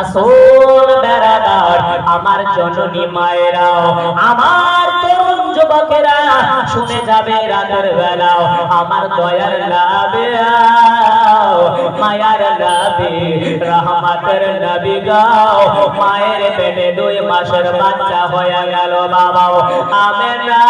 আসল বেড়াদার আমার জননী মায়েরা, আমার তরুণ যুবকেরা শুনে যাবে রাতের বেলা আমার দয়ার নবী, মায়ার নবী, রহমতের নবী গাও। মায়ের পেটে 2 মাসের বাচ্চা হয়ে গেল বাবা আমেনা,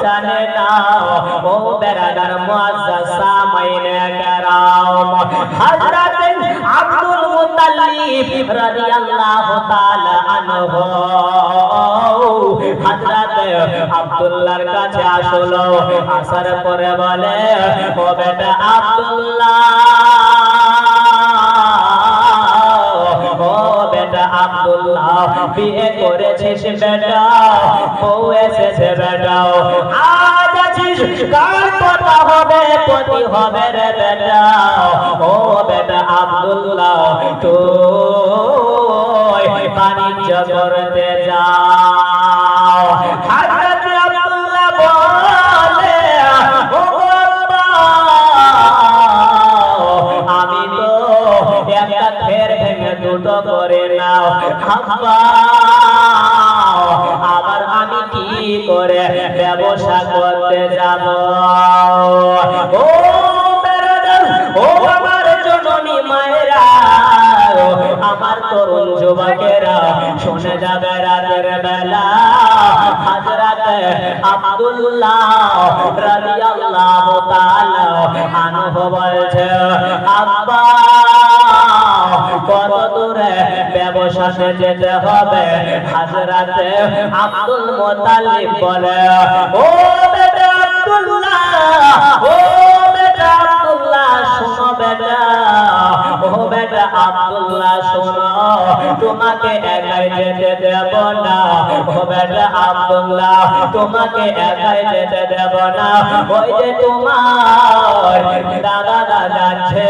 জানে না ও বেরাদার মুআজ্জাজ সামাইনে কেরাম, হযরত আব্দুল মুত্তালিব রাদিয়াল্লাহু তাআলা আনহু হযরত আব্দুল্লাহর কাছে আসলো। আসার পরে বলে, ও বেটা আব্দুল্লাহ, ও বেটা আব্দুল্লাহ, বিয়ে করেছিস বেটা, বউ এসেছে বেটা, আজ আছিস কাল কথা হবে পতি হবে রে বেটা। ও বেটা আব্দুল্লাহ, তুই বাণিজ্য করতে যাও। হযরত আব্দুল্লাহ বলে, ও বাবা, আমি তো একটা খের ভেঙে দুটো করে নাও, আব্বা আবার আমি কি করে ব্যবসা করতে যাব? ও বেরাদার, ও আমার জননী মায়েরা, আমার তরুণ যুবকেরা শুনে যাবে রাতের বেলা হযরত আব্দুল্লাহ রাদিয়াল্লাহু তাআলা আনহু বলছে, আব্বা কত দূরে ব্যবসাতে যেতে হবে? হযরত আব্দুল মুত্তালিব বলে, ও বেটা আব্দুল্লাহ, ও বেটা আব্দুল্লাহ, শোনো বেটা, ও বেটা আব্দুল্লাহ শোনো, তোমাকে একাই যেতে দেব না। ও বেটা আব্দুল্লাহ, তোমাকে একাই যেতে দেব না, ওই যে তোমার দাদা যাচ্ছে,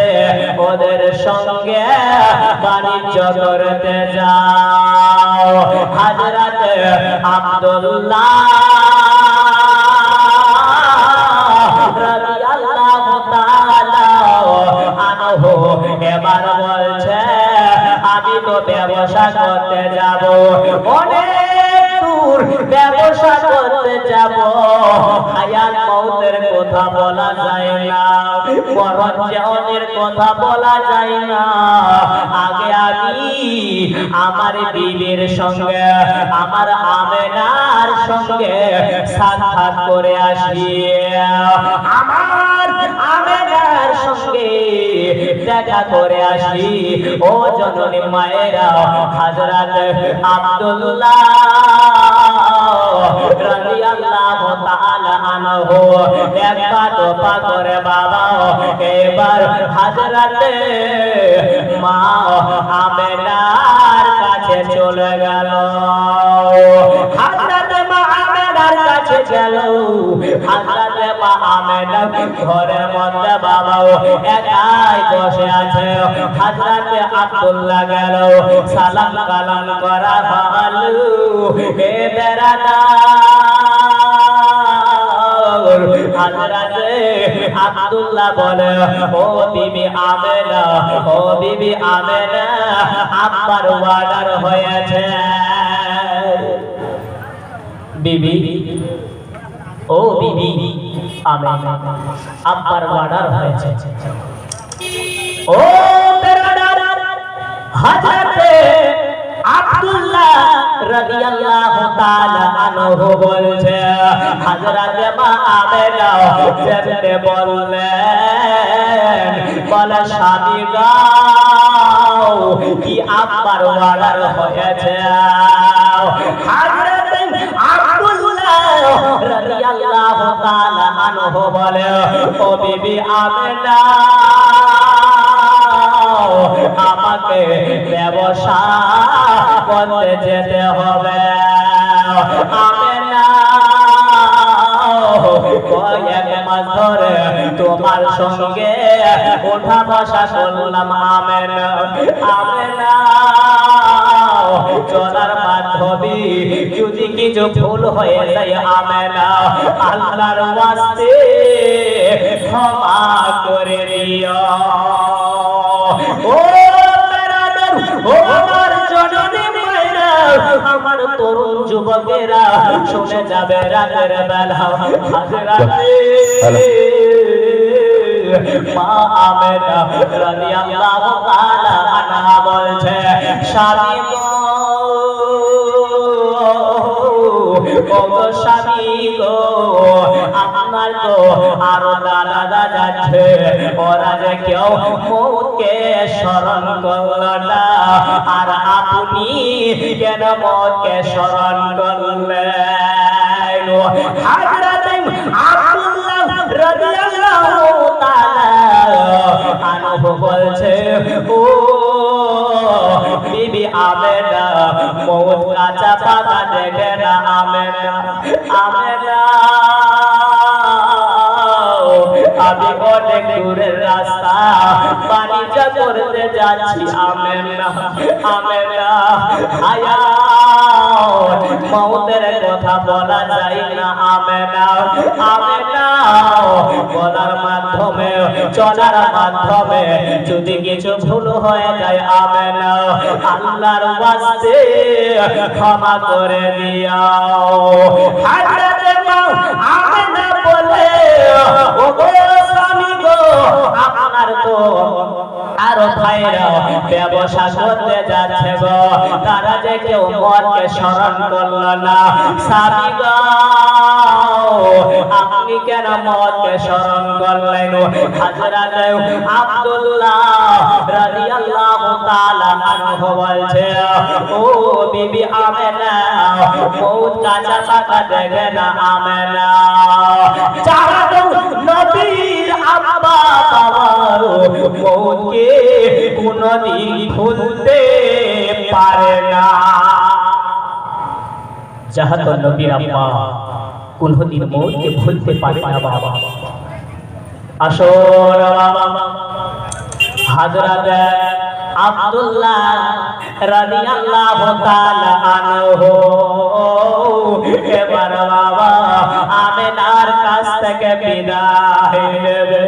ওদের সঙ্গে বাণিজ্য করতে যাও। হযরত আব্দুল্লাহ রাদিয়াল্লাহু তাআলা আনহু এবার বলছে, আমি তো ব্যবসা করতে যাব, অনেক দূর ব্যবসা করতে যাব, হায়াত মওতের কথা বলা যায় না, মরণ জীবনের কথা বলা যায় না, আগে আমি আমার বিবির সঙ্গে, আমার আমেনার সঙ্গে সাক্ষাৎ করে আসি, আমার আমেনার সঙ্গে দেখা করে আসি। ও জননী মায়েরা, হযরত আব্দুল্লাহ রাদিয়াল্লাহু তাআলা আনহু একবার তোপা করে বাবা এবার হযরত মা আমেনার কাছে চলে গেল। হযরত মা আমেনার কাছে গেল। হযরত মা আমেনা ঘরের মধ্যে বাবা একাই বসে আছে। হযরত আব্দুল্লাহ গেল, সালাম কালাম করা হলো, হে বেরাদার। হযরত আব্দুল্লাহ বলে, ও বিবি আমেনা, ও বিবি আমেনা, আব্বার অর্ডার হয়েছে। বিবি, ও বিবি আমেনা, আব্বার অর্ডার হয়েছে। ও বেরাদার, হযরত আব্দুল্লাহ রাদিয়াল্লাহু তাআলা আনহু বলছে, হযরত মা আমেনা যেতে বললেন, বলে স্বামী গাও কি আব্বার অর্ডার হয়েছে। হযরত আব্দুল্লাহ রাদিয়াল্লাহু তাআলা আনহু বলে, ও বিবি আমেনা, আমাকে ব্যবসা করতে যেতে হবে। আমেনা, কয়েক মাস ধরে তোমার সঙ্গে ওঠা বসা করলাম আমেনা। আমেনা, চলার মাধ্যমে যদি কিছু ভুল হয়ে যায় আমেনা, আল্লাহর ওয়াস্তে ক্ষমা করে দিও। ও আমার তরুণ যুবকেরা শুনে যাবে রাতের বেলা হাজরাতে মা আমেনা রাদিয়াল্লাহু তাআলা আনহা বলছে স্বামী গো স্বামী গো আপনার তো আরো দাদা যাচ্ছে ওরা যে কেউ মৌতকে স্মরণ করল না আর আপনি কেন মৌতকে স্মরণ করলেন হযরত আব্দুল্লাহ রাদিয়াল্লাহু তাআলা আনহু বলছে ও বিবি আমেনা মৌত কাঁচা পাতা দেখে না আমেনা আমেনা আমি অনেক দূরের রাস্তা বাণিজ্য করতে যাচ্ছি আমেনা আমেনা হায়াত মৌতের কথা বলা যায় না আমেনা আমেনা বলার মাধ্যমে চলার মাধ্যমে যদি কিছু ভুল হয়ে যায় আমেনা আল্লাহর ওয়াস্তে ক্ষমা করে দিও হযরত আমেনা বলে ও গো স্বামী গো আপনার তো আরো ভাইরা ব্যবসা করতে যাচ্ছে গো তারা যে কেউ মরকে স্মরণ করল না স্বামী গো আপনি কেন মরকে স্মরণ করলেন হযরত আব্দুল্লাহ রাদিয়াল্লাহু তাআলা আনহু বলছে ও বিবি আমেনা মৌত কাঁচা পাতা দেখে না আমেনা যারা নবীর আব্বা বাবা মৌতকে কোনদিন ভুলতে পারে না যারা তো নবীর আব্বা কোনদিন মৌতকে ভুলতে পারে না বাবা আসর বাবা হযরত আব্দুল্লাহ রাদিয়াল্লাহু তাআলা আনহু এবার বাবা আমেনার কাছ থেকে বিদায় নেবে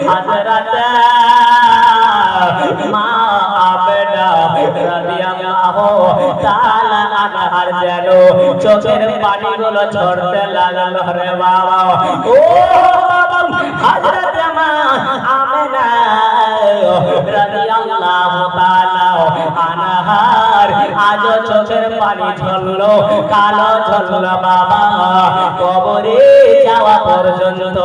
হযরত মা আমেনা রাদিয়াল্লাহু তাআলা আনহার যেন চোখের পানিগুলো ঝরতে লাগলো রে বাবা ও বাবা হযরত মা আমেনা রাদিয়াল্লাহু তাআলা আনহার আজ চোখের পানি ঝরলো কালো ঝরলো বাবা কবরে যাওয়া পর্যন্ত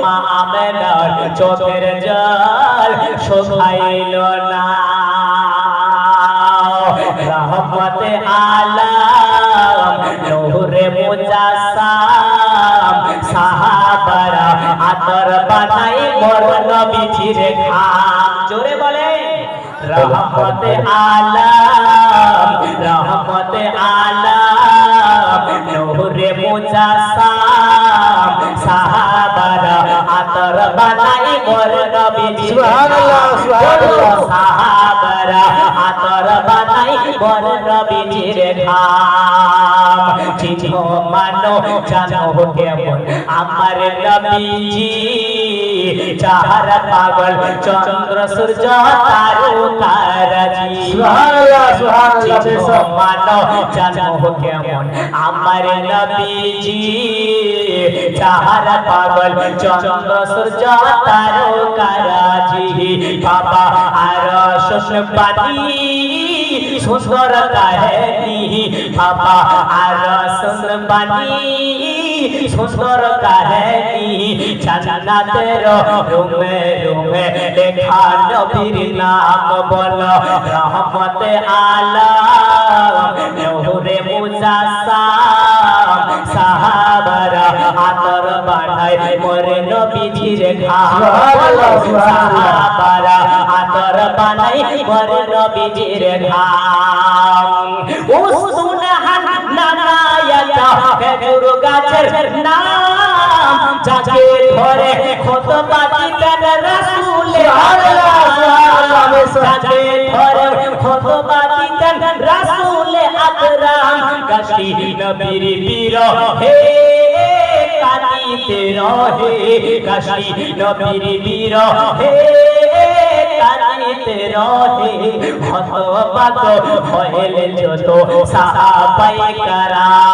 মা আমেনার চোখের জল শুকাইল না রহমতে আলম নূরে মুজাসসাম সাহাবারা আতর বানাই মোর নবীজির ঘাম জোরে বলে রহমতে আলম নূরে মুজাসসাম সাহাবারা আতর বানাই মোর নবীজির সুবহানাল্লাহ সুবহানাল্লাহ সাহাবারা আতর বানাই মোর নবীজির ঘাম চিনো মানো জানো কেমন আমার নবীজি চার পাগল চন্দ্র সূর্য তারকারাজি সুবহানাল্লাহ সুবহানাল্লাহ চিনো মানো জানো কেমন আমার নবীজি চার পাগল চন্দ্র সূর্য তারকারাজি বাবা আর সুশবানি সুন্দর কাহিনী বাবা আর সুশবানি সুন্দর কাহিনী জান্নাতের রুমে রুমে লেখা নবীর নাম বলো রহমতে আলম নূরে মুজাসসাম সাহাবারা আতর বানাই মোর নবীজির ঘাম সাহাবারা আতর বানাই মোর নবীজির ঘাম ও সুনহান নানায়াতা খেজুর গাছের নাম যাকে ধরে খুতবা দিতেন রাসূল আল্লাহ যাকে ধরে খুতবা দিতেন রাসূল আকরাম কাশি নবীর বিরহে কাঁদিতে রহে কাশি নবীর বিরহে কাঁদিতে বাড়িতে রহে হতবাক হইলেন যত সাহাবায়ে কেরাম